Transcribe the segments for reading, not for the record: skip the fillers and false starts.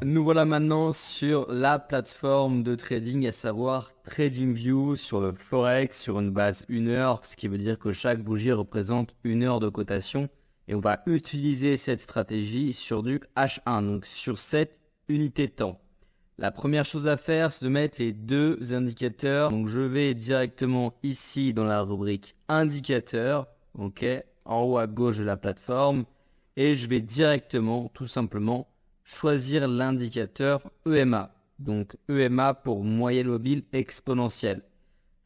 Nous voilà maintenant sur la plateforme de trading, à savoir TradingView sur le Forex sur une base 1 heure, ce qui veut dire que chaque bougie représente 1 heure de cotation et on va utiliser cette stratégie sur du H1, donc sur cette unité de temps. La première chose à faire, c'est de mettre les deux indicateurs. Donc je vais directement ici dans la rubrique indicateurs, ok, en haut à gauche de la plateforme, et je vais directement, tout simplement, choisir l'indicateur EMA. Donc EMA pour moyenne mobile exponentielle.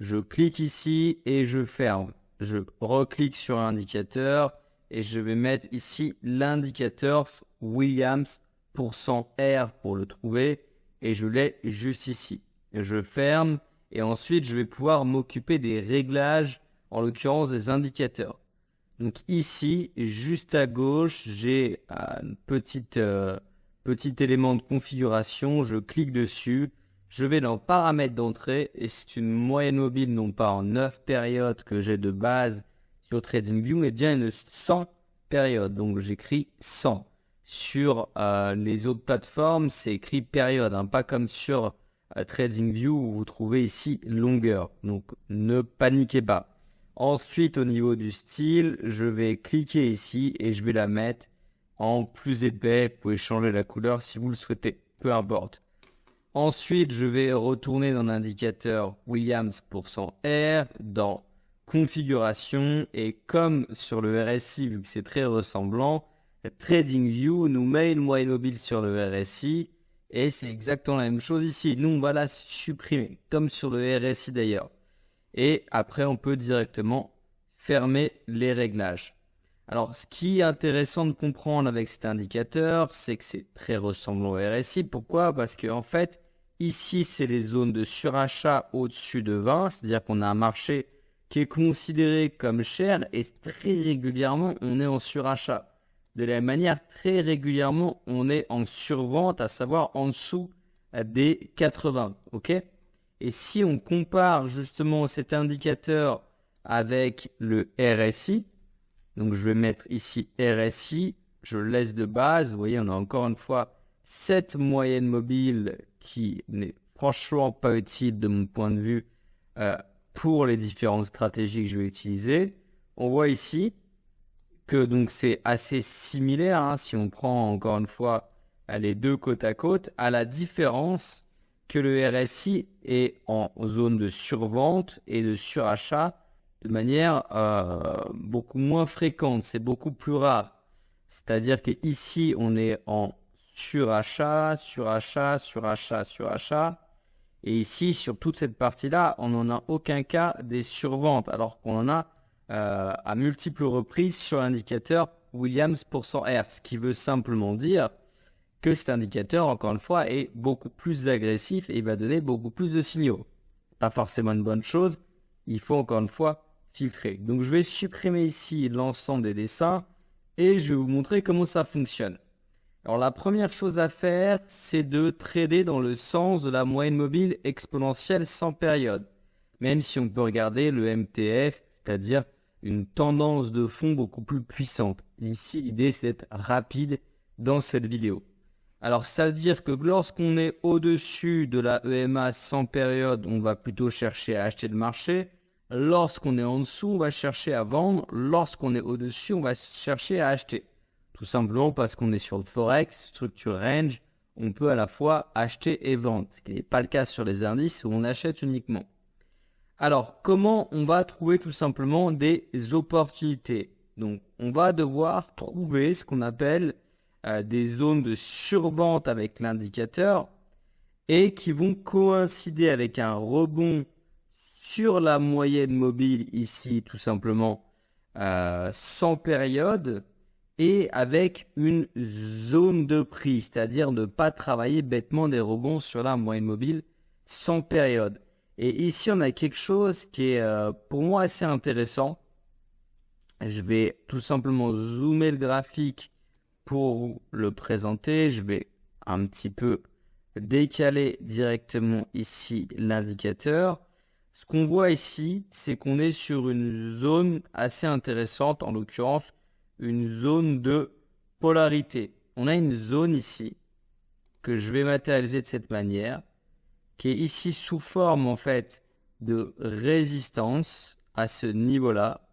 Je clique ici et je ferme. Je reclique sur l'indicateur et je vais mettre ici l'indicateur Williams %R pour le trouver et je l'ai juste ici. Je ferme et ensuite je vais pouvoir m'occuper des réglages, en l'occurrence des indicateurs. Donc ici, juste à gauche, j'ai un petit élément de configuration. Je clique dessus. Je vais dans paramètres d'entrée et c'est une moyenne mobile, non pas en 9 périodes que j'ai de base sur TradingView, mais bien une 100 périodes. Donc j'écris 100. Sur les autres plateformes, c'est écrit période, hein, pas comme sur TradingView où vous trouvez ici longueur. Donc ne paniquez pas. Ensuite, au niveau du style, je vais cliquer ici et je vais la mettre en plus épais. Vous pouvez changer la couleur si vous le souhaitez, peu importe. Ensuite, je vais retourner dans l'indicateur Williams %R, dans configuration, et comme sur le RSI, vu que c'est très ressemblant, TradingView nous met une moyenne mobile sur le RSI, et c'est exactement la même chose ici. Nous, on va la supprimer, comme sur le RSI d'ailleurs. Et après, on peut directement fermer les réglages. Alors, ce qui est intéressant de comprendre avec cet indicateur, c'est que c'est très ressemblant au RSI. Pourquoi? Parce que en fait, ici, c'est les zones de surachat au-dessus de 20, c'est-à-dire qu'on a un marché qui est considéré comme cher et très régulièrement, on est en surachat. De la même manière, très régulièrement, on est en survente, à savoir en dessous des 80, ok? Et si on compare justement cet indicateur avec le RSI, donc je vais mettre ici RSI, je le laisse de base, vous voyez on a encore une fois cette moyenne mobile qui n'est franchement pas utile de mon point de vue pour les différentes stratégies que je vais utiliser. On voit ici que donc c'est assez similaire, hein, si on prend encore une fois les deux côte à côte, à la différence que le RSI est en zone de survente et de surachat de manière beaucoup moins fréquente, c'est beaucoup plus rare. C'est-à-dire que ici on est en surachat, surachat, surachat, surachat, et ici sur toute cette partie-là, on n'en a aucun cas des surventes, alors qu'on en a à multiples reprises sur l'indicateur Williams %R, ce qui veut simplement dire que cet indicateur, encore une fois, est beaucoup plus agressif et il va donner beaucoup plus de signaux. Pas forcément une bonne chose, il faut encore une fois filtrer. Donc je vais supprimer ici l'ensemble des dessins et je vais vous montrer comment ça fonctionne. Alors la première chose à faire, c'est de trader dans le sens de la moyenne mobile exponentielle sans période. Même si on peut regarder le MTF, c'est-à-dire une tendance de fond beaucoup plus puissante. Ici, l'idée c'est d'être rapide dans cette vidéo. Alors, ça veut dire que lorsqu'on est au-dessus de la EMA sans période, on va plutôt chercher à acheter le marché. Lorsqu'on est en dessous, on va chercher à vendre. Lorsqu'on est au-dessus, on va chercher à acheter. Tout simplement parce qu'on est sur le Forex, structure range, on peut à la fois acheter et vendre. Ce qui n'est pas le cas sur les indices où on achète uniquement. Alors, comment on va trouver tout simplement des opportunités? Donc, on va devoir trouver ce qu'on appelle des zones de survente avec l'indicateur et qui vont coïncider avec un rebond sur la moyenne mobile ici tout simplement sans période et avec une zone de prix, c'est-à-dire ne pas travailler bêtement des rebonds sur la moyenne mobile sans période. Et ici on a quelque chose qui est pour moi assez intéressant. Je vais tout simplement zoomer le graphique pour le présenter. Je vais un petit peu décaler directement ici l'indicateur. Ce qu'on voit ici, c'est qu'on est sur une zone assez intéressante, en l'occurrence une zone de polarité. On a une zone ici que je vais matérialiser de cette manière, qui est ici sous forme en fait de résistance à ce niveau-là.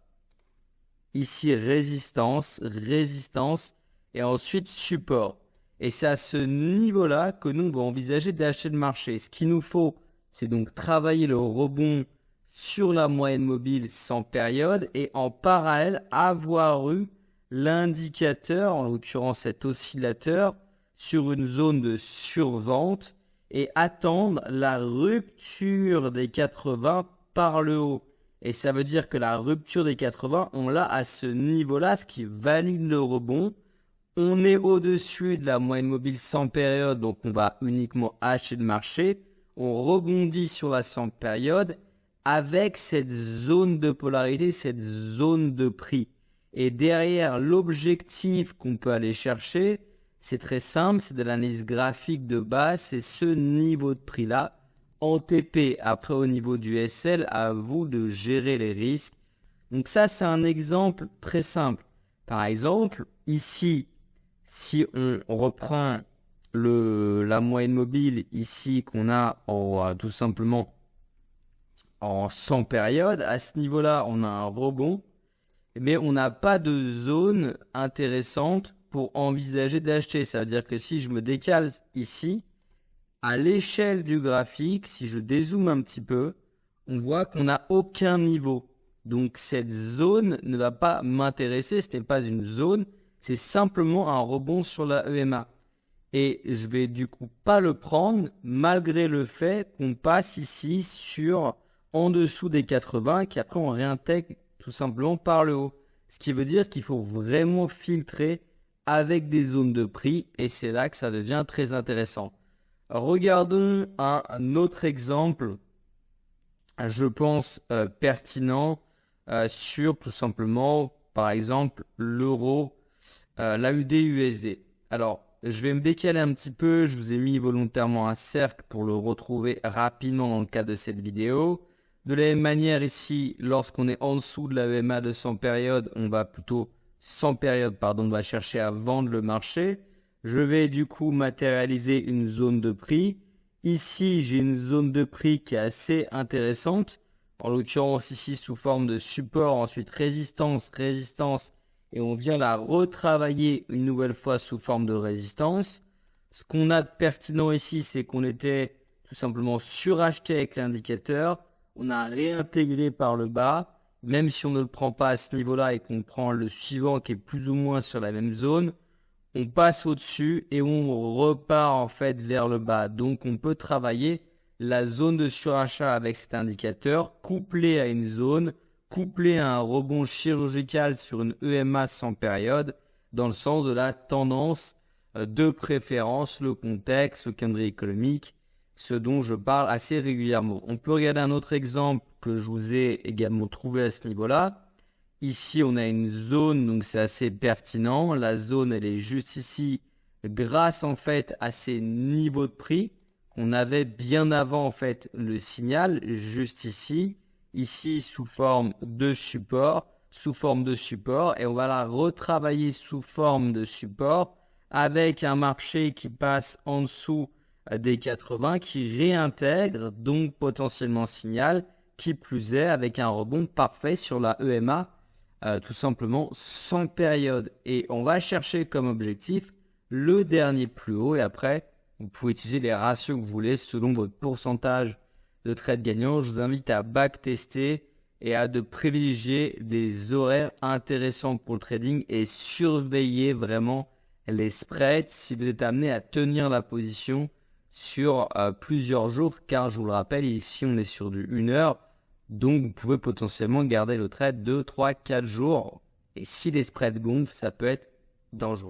Ici résistance, résistance et ensuite support. Et c'est à ce niveau-là que nous on va envisager d'acheter le marché. Ce qu'il nous faut, c'est donc travailler le rebond sur la moyenne mobile sans période et en parallèle avoir eu l'indicateur, en l'occurrence cet oscillateur, sur une zone de survente et attendre la rupture des 80 par le haut. Et ça veut dire que la rupture des 80, on l'a à ce niveau-là, ce qui valide le rebond. On est au-dessus de la moyenne mobile sans période, donc on va uniquement acheter le marché. On rebondit sur la sans période avec cette zone de polarité, cette zone de prix. Et derrière, l'objectif qu'on peut aller chercher, c'est très simple, c'est de l'analyse graphique de base, c'est ce niveau de prix-là. En TP, après au niveau du SL, à vous de gérer les risques. Donc ça, c'est un exemple très simple. Par exemple, ici, si on reprend la moyenne mobile ici qu'on a tout simplement en 100 périodes, à ce niveau-là, on a un rebond, mais on n'a pas de zone intéressante pour envisager d'acheter. Ça veut dire que si je me décale ici, à l'échelle du graphique, si je dézoome un petit peu, on voit qu'on n'a aucun niveau. Donc cette zone ne va pas m'intéresser, ce n'est pas une zone, c'est simplement un rebond sur la EMA. Et je vais du coup pas le prendre malgré le fait qu'on passe ici sur en dessous des 80 qu'après on réintègre tout simplement par le haut. Ce qui veut dire qu'il faut vraiment filtrer avec des zones de prix et c'est là que ça devient très intéressant. Regardons un autre exemple, je pense pertinent sur tout simplement, par exemple, l'euro, l'AUD-USD. Alors, je vais me décaler un petit peu, je vous ai mis volontairement un cercle pour le retrouver rapidement dans le cadre de cette vidéo. De la même manière ici, lorsqu'on est en dessous de la EMA de 100 périodes, on va plutôt, on va chercher à vendre le marché. Je vais du coup matérialiser une zone de prix. Ici, j'ai une zone de prix qui est assez intéressante. En l'occurrence ici sous forme de support, ensuite résistance, résistance. Et on vient la retravailler une nouvelle fois sous forme de résistance. Ce qu'on a de pertinent ici, c'est qu'on était tout simplement suracheté avec l'indicateur. On a réintégré par le bas. Même si on ne le prend pas à ce niveau-là et qu'on prend le suivant qui est plus ou moins sur la même zone, on passe au-dessus et on repart en fait vers le bas. Donc on peut travailler la zone de surachat avec cet indicateur, couplé à une zone, couplé à un rebond chirurgical sur une EMA sans période, dans le sens de la tendance de préférence, le contexte, le calendrier économique, ce dont je parle assez régulièrement. On peut regarder un autre exemple que je vous ai également trouvé à ce niveau-là. Ici, on a une zone, donc c'est assez pertinent. La zone, elle est juste ici, grâce en fait à ces niveaux de prix qu'on avait bien avant en fait le signal, juste ici. Ici, sous forme de support, et on va la retravailler sous forme de support avec un marché qui passe en dessous des 80, qui réintègre, donc potentiellement signal, qui plus est avec un rebond parfait sur la EMA, tout simplement sans période. Et on va chercher comme objectif le dernier plus haut et après, vous pouvez utiliser les ratios que vous voulez selon votre pourcentage de trade gagnant. Je vous invite à backtester et à de privilégier des horaires intéressants pour le trading et surveiller vraiment les spreads si vous êtes amené à tenir la position sur plusieurs jours, car je vous le rappelle, ici on est sur du 1 heure, donc vous pouvez potentiellement garder le trade 2, 3, 4 jours et si les spreads gonflent, ça peut être dangereux.